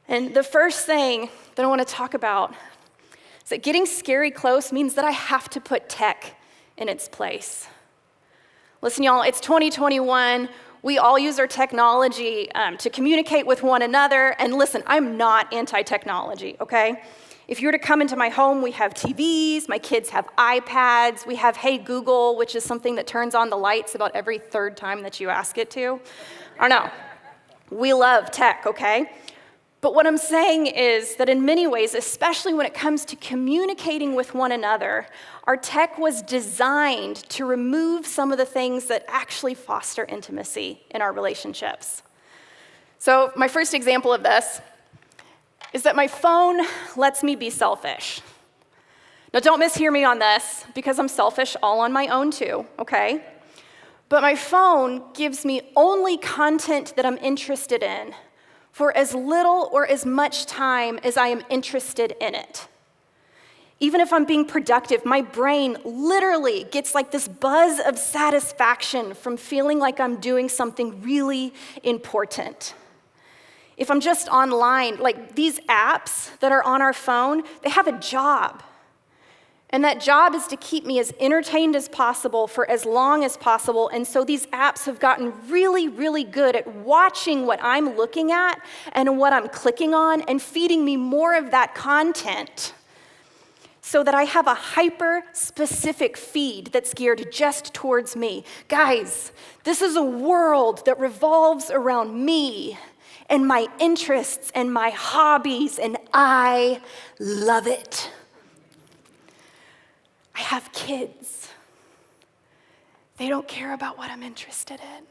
And the first thing that I want to talk about is that getting scary close means that I have to put tech in its place. Listen, y'all, it's 2021. We all use our technology to communicate with one another. And listen, I'm not anti-technology, okay? If you were to come into my home, we have TVs, my kids have iPads, we have Hey Google, which is something that turns on the lights about every third time that you ask it to. I don't know. We love tech, okay? But what I'm saying is that in many ways, especially when it comes to communicating with one another, our tech was designed to remove some of the things that actually foster intimacy in our relationships. So my first example of this is that my phone lets me be selfish. Now don't mishear me on this, because I'm selfish all on my own too, okay? But my phone gives me only content that I'm interested in for as little or as much time as I am interested in it. Even if I'm being productive, my brain literally gets like this buzz of satisfaction from feeling like I'm doing something really important. If I'm just online, like these apps that are on our phone, they have a job. And that job is to keep me as entertained as possible for as long as possible. And so these apps have gotten really, really good at watching what I'm looking at and what I'm clicking on and feeding me more of that content so that I have a hyper-specific feed that's geared just towards me. Guys, this is a world that revolves around me and my interests and my hobbies, and I love it. I have kids. They don't care about what I'm interested in.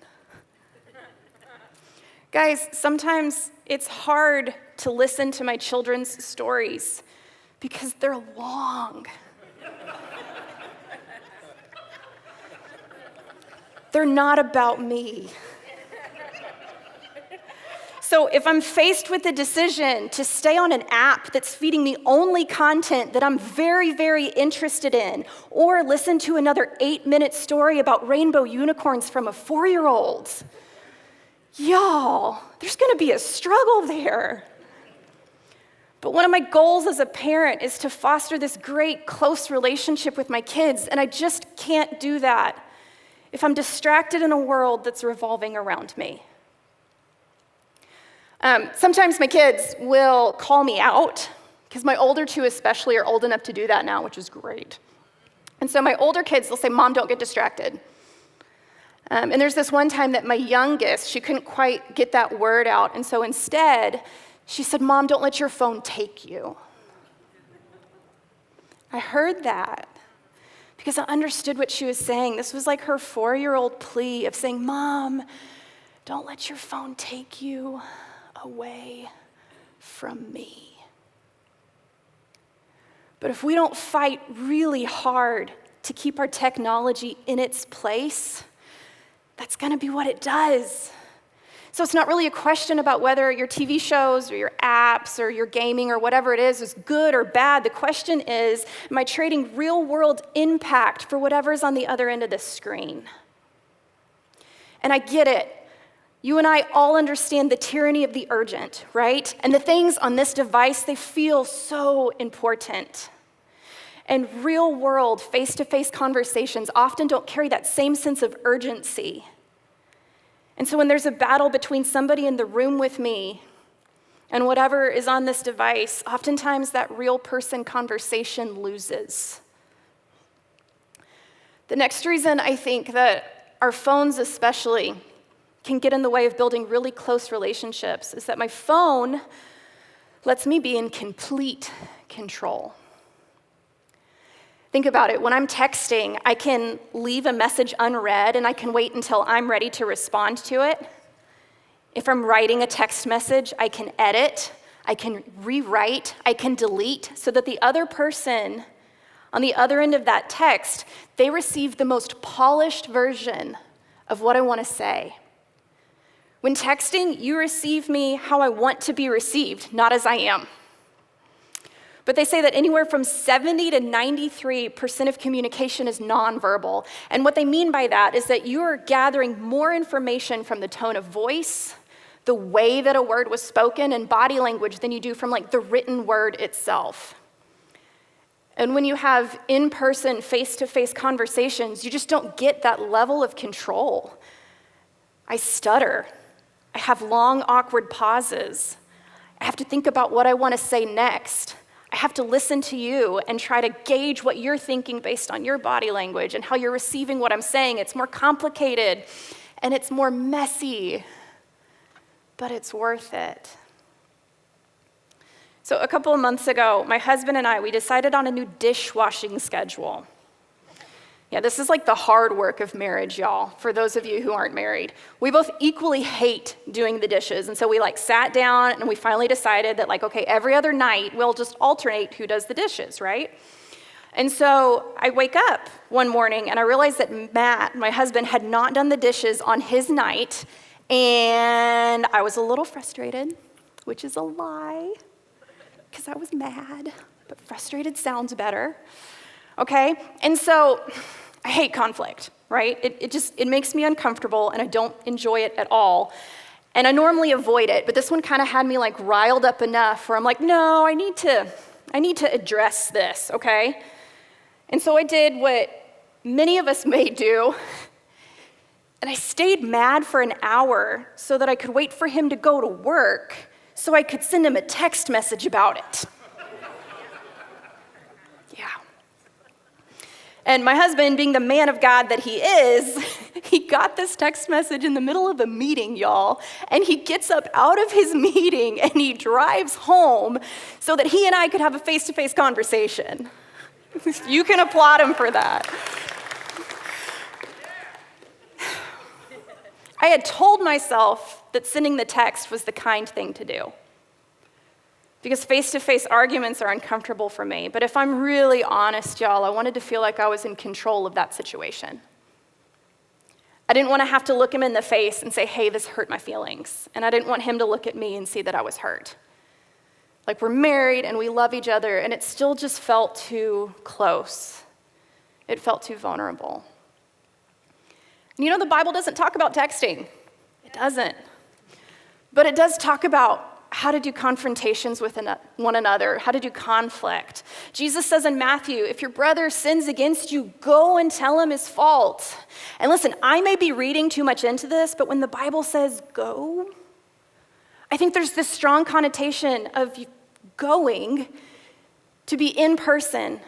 Guys, sometimes it's hard to listen to my children's stories because they're long. They're not about me. So if I'm faced with the decision to stay on an app that's feeding me only content that I'm very, very interested in, or listen to another 8-minute story about rainbow unicorns from a 4-year-old, y'all, there's gonna be a struggle there. But one of my goals as a parent is to foster this great, close relationship with my kids, and I just can't do that if I'm distracted in a world that's revolving around me. Sometimes my kids will call me out, because my older two especially are old enough to do that now, which is great. And so my older kids, they'll say, "Mom, don't get distracted." And there's this one time that my youngest, she couldn't quite get that word out, and so instead, she said, "Mom, don't let your phone take you." I heard that because I understood what she was saying. This was like her 4-year-old plea of saying, "Mom, don't let your phone take you away from me." But if we don't fight really hard to keep our technology in its place, that's gonna be what it does. So it's not really a question about whether your TV shows or your apps or your gaming or whatever it is good or bad. The question is, am I trading real world impact for whatever's on the other end of the screen? And I get it. You and I all understand the tyranny of the urgent, right? And the things on this device, they feel so important. And real world, face-to-face conversations often don't carry that same sense of urgency. And so when there's a battle between somebody in the room with me and whatever is on this device, oftentimes that real person conversation loses. The next reason I think that our phones especially can get in the way of building really close relationships is that my phone lets me be in complete control. Think about it. When I'm texting, I can leave a message unread and I can wait until I'm ready to respond to it. If I'm writing a text message, I can edit, I can rewrite, I can delete so that the other person on the other end of that text, they receive the most polished version of what I want to say. When texting, you receive me how I want to be received, not as I am. But they say that anywhere from 70 to 93% of communication is nonverbal. And what they mean by that is that you are gathering more information from the tone of voice, the way that a word was spoken and body language than you do from like the written word itself. And when you have in-person, face-to-face conversations, you just don't get that level of control. I stutter. I have long, awkward pauses. I have to think about what I want to say next. I have to listen to you and try to gauge what you're thinking based on your body language and how you're receiving what I'm saying. It's more complicated and it's more messy, but it's worth it. So a couple of months ago, my husband and I, we decided on a new dishwashing schedule. Yeah, this is like the hard work of marriage, y'all, for those of you who aren't married. We both equally hate doing the dishes, and so we like sat down and we finally decided that like, okay, every other night we'll just alternate who does the dishes, right? And so I wake up one morning and I realized that Matt, my husband, had not done the dishes on his night, and I was a little frustrated, which is a lie, because I was mad, but frustrated sounds better. Okay, and so I hate conflict, right? It makes me uncomfortable and I don't enjoy it at all. And I normally avoid it, but this one kind of had me like riled up enough where I'm like, no, I need to address this, okay? And so I did what many of us may do, and I stayed mad for an hour so that I could wait for him to go to work so I could send him a text message about it. Yeah. And my husband, being the man of God that he is, he got this text message in the middle of a meeting, y'all, and he gets up out of his meeting and he drives home so that he and I could have a face-to-face conversation. You can applaud him for that. I had told myself that sending the text was the kind thing to do, because face-to-face arguments are uncomfortable for me. But if I'm really honest, y'all, I wanted to feel like I was in control of that situation. I didn't want to have to look him in the face and say, hey, this hurt my feelings. And I didn't want him to look at me and see that I was hurt. Like, we're married and we love each other, and it still just felt too close. It felt too vulnerable. And you know, the Bible doesn't talk about texting. It doesn't. But it does talk about how to do confrontations with one another, how to do conflict. Jesus says in Matthew, if your brother sins against you, go and tell him his fault. And listen, I may be reading too much into this, but when the Bible says go, I think there's this strong connotation of going to be in person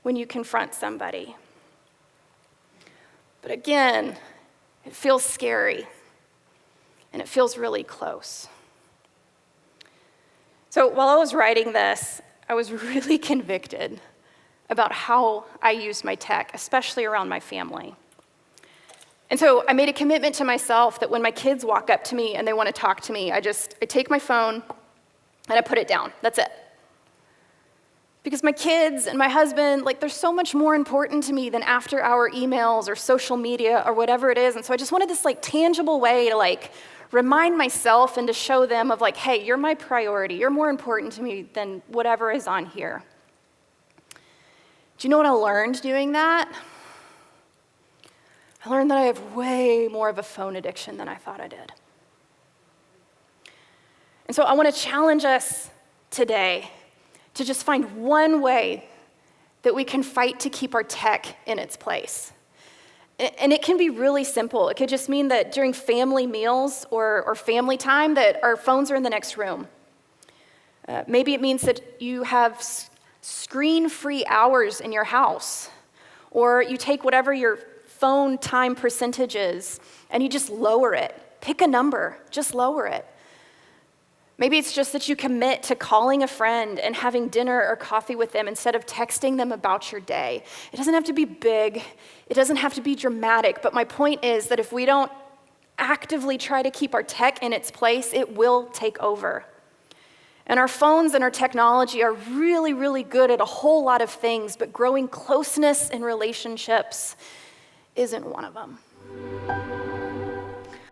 when you confront somebody. But again, it feels scary, and it feels really close. So while I was writing this, I was really convicted about how I use my tech, especially around my family. And so I made a commitment to myself that when my kids walk up to me and they want to talk to me, I take my phone and I put it down. That's it. Because my kids and my husband, like, they're so much more important to me than after-hour emails or social media or whatever it is. And so I just wanted this like tangible way to like remind myself and to show them of like, hey, you're my priority. You're more important to me than whatever is on here. Do you know what I learned doing that? I learned that I have way more of a phone addiction than I thought I did. And so I want to challenge us today to just find one way that we can fight to keep our tech in its place. And it can be really simple. It could just mean that during family meals or family time that our phones are in the next room. Maybe it means that you have screen-free hours in your house, or you take whatever your phone time percentage is and you just lower it. Pick a number, just lower it. Maybe it's just that you commit to calling a friend and having dinner or coffee with them instead of texting them about your day. It doesn't have to be big. It doesn't have to be dramatic. But my point is that if we don't actively try to keep our tech in its place, it will take over. And our phones and our technology are really, really good at a whole lot of things, but growing closeness in relationships isn't one of them.